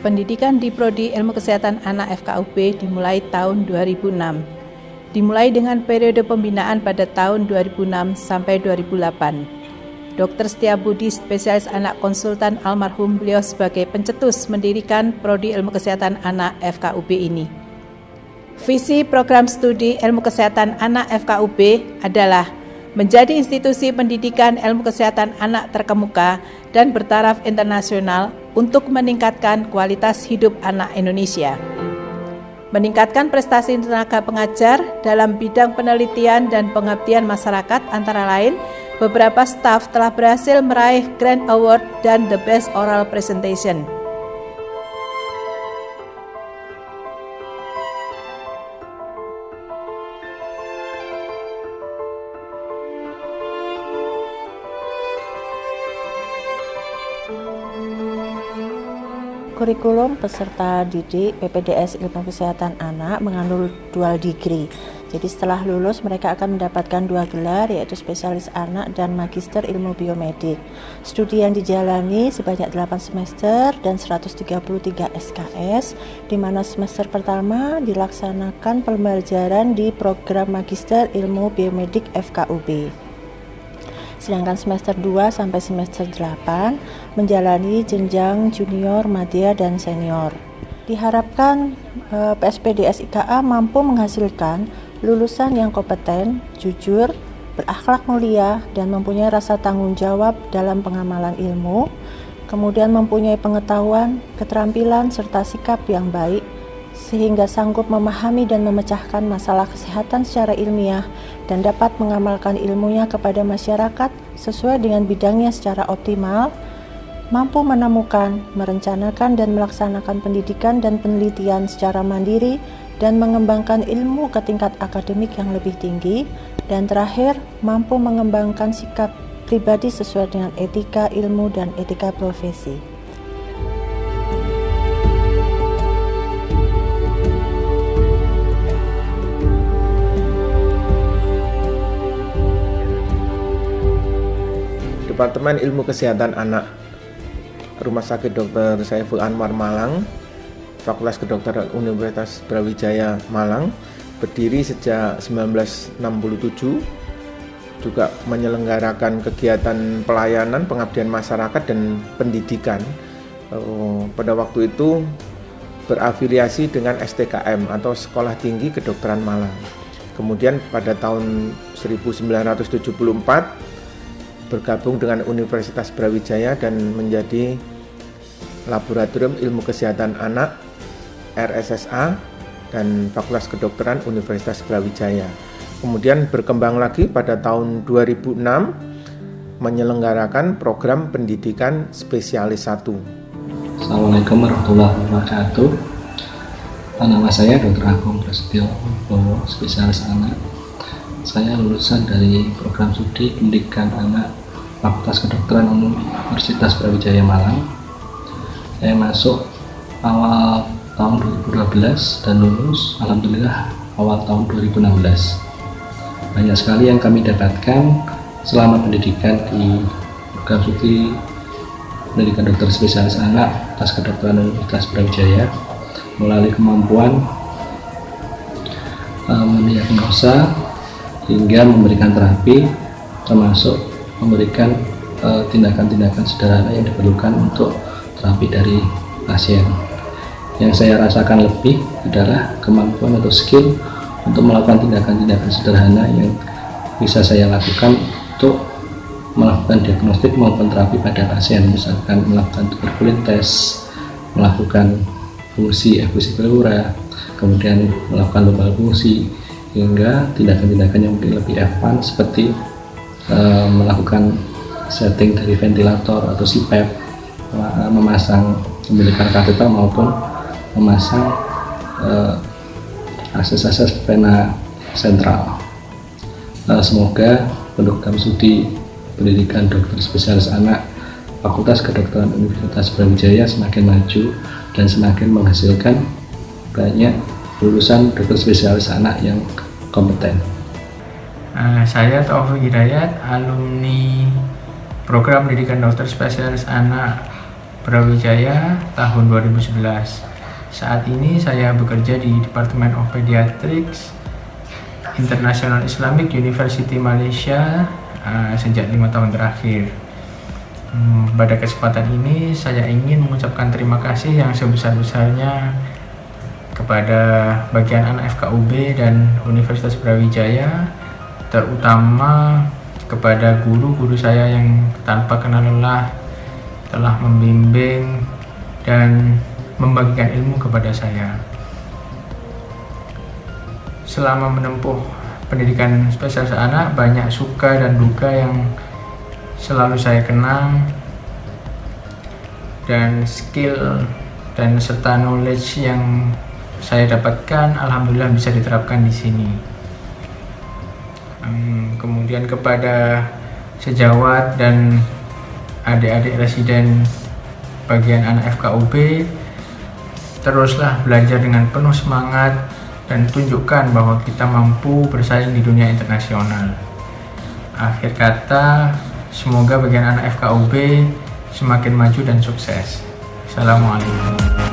pendidikan di Prodi Ilmu Kesehatan Anak FKUB dimulai tahun 2006. Dimulai dengan periode pembinaan pada tahun 2006 sampai 2008. Dr. Setiabudi, spesialis anak konsultan almarhum, beliau sebagai pencetus mendirikan Prodi Ilmu Kesehatan Anak FKUB ini. Visi program studi Ilmu Kesehatan Anak FKUB adalah menjadi institusi pendidikan ilmu kesehatan anak terkemuka dan bertaraf internasional untuk meningkatkan kualitas hidup anak Indonesia. Meningkatkan prestasi tenaga pengajar dalam bidang penelitian dan pengabdian masyarakat, antara lain, beberapa staf telah berhasil meraih Grand Award dan The Best Oral Presentation. Kurikulum peserta didik PPDS Ilmu Kesehatan Anak mengandung dual degree. Jadi setelah lulus mereka akan mendapatkan 2 gelar, yaitu spesialis anak dan magister ilmu biomedik. Studi yang dijalani sebanyak 8 semester dan 133 SKS, di mana semester pertama dilaksanakan pembelajaran di program magister ilmu biomedik FKUB. Sedangkan semester 2 sampai semester 8 menjalani jenjang junior, madya, dan senior. Diharapkan PSPDS IKA mampu menghasilkan lulusan yang kompeten, jujur, berakhlak mulia, dan mempunyai rasa tanggung jawab dalam pengamalan ilmu, kemudian mempunyai pengetahuan, keterampilan, serta sikap yang baik, sehingga sanggup memahami dan memecahkan masalah kesehatan secara ilmiah dan dapat mengamalkan ilmunya kepada masyarakat sesuai dengan bidangnya secara optimal, mampu menemukan, merencanakan, dan melaksanakan pendidikan dan penelitian secara mandiri dan mengembangkan ilmu ke tingkat akademik yang lebih tinggi, dan terakhir, mampu mengembangkan sikap pribadi sesuai dengan etika ilmu dan etika profesi. Departemen Ilmu Kesehatan Anak, Rumah Sakit Dr. Saiful Anwar Malang, Fakultas Kedokteran Universitas Brawijaya Malang, berdiri sejak 1967, juga menyelenggarakan kegiatan pelayanan, pengabdian masyarakat, dan pendidikan. Pada waktu itu berafiliasi dengan STKM atau Sekolah Tinggi Kedokteran Malang. Kemudian pada tahun 1974 bergabung dengan Universitas Brawijaya dan menjadi Laboratorium Ilmu Kesehatan Anak RSSA dan Fakultas Kedokteran Universitas Brawijaya. Kemudian berkembang lagi pada tahun 2006 menyelenggarakan program pendidikan spesialis 1. Assalamualaikum warahmatullahi wabarakatuh. Nama saya Dr. Agung Prasetyo Bowo, spesialis anak. Saya lulusan dari program studi pendidikan anak Fakultas Kedokteran Universitas Brawijaya Malang. Saya masuk awal tahun 2012 dan lulus alhamdulillah awal tahun 2016. Banyak sekali yang kami dapatkan selama pendidikan di program studi pendidikan dokter spesialis anak Fakultas Kedokteran Universitas Brawijaya, melalui kemampuan mendiagnosa hingga memberikan terapi, termasuk memberikan tindakan-tindakan sederhana yang diperlukan untuk terapi dari pasien. Yang saya rasakan lebih adalah kemampuan atau skill untuk melakukan tindakan-tindakan sederhana yang bisa saya lakukan untuk melakukan diagnostik maupun terapi pada pasien, misalkan melakukan tuberkulosis test, melakukan fungsi efusi pleura, kemudian melakukan lombal fungsi, hingga tindakan-tindakan yang mungkin lebih advance seperti melakukan setting dari ventilator atau CPAP, memasang pemilikan kateter maupun memasang akses vena sentral. Semoga program studi pendidikan dokter spesialis anak Fakultas Kedokteran Universitas Brawijaya semakin maju dan semakin menghasilkan banyak lulusan dokter spesialis anak yang kompeten. Saya Taufik Hidayat, alumni program pendidikan dokter spesialis anak Brawijaya tahun 2011. Saat ini saya bekerja di Department of Pediatrics International Islamic University Malaysia sejak 5 tahun terakhir. Pada kesempatan ini saya ingin mengucapkan terima kasih yang sebesar-besarnya kepada bagian anak FKUB dan Universitas Brawijaya, terutama kepada guru-guru saya yang tanpa kenal lelah telah membimbing dan membagikan ilmu kepada saya. Selama menempuh pendidikan spesialis anak, banyak suka dan duka yang selalu saya kenang, dan skill dan serta knowledge yang saya dapatkan alhamdulillah bisa diterapkan di sini. Kemudian kepada sejawat dan adik-adik residen bagian anak FKUB, teruslah belajar dengan penuh semangat dan tunjukkan bahwa kita mampu bersaing di dunia internasional. Akhir kata, semoga bagian anak FKUB semakin maju dan sukses. Assalamualaikum.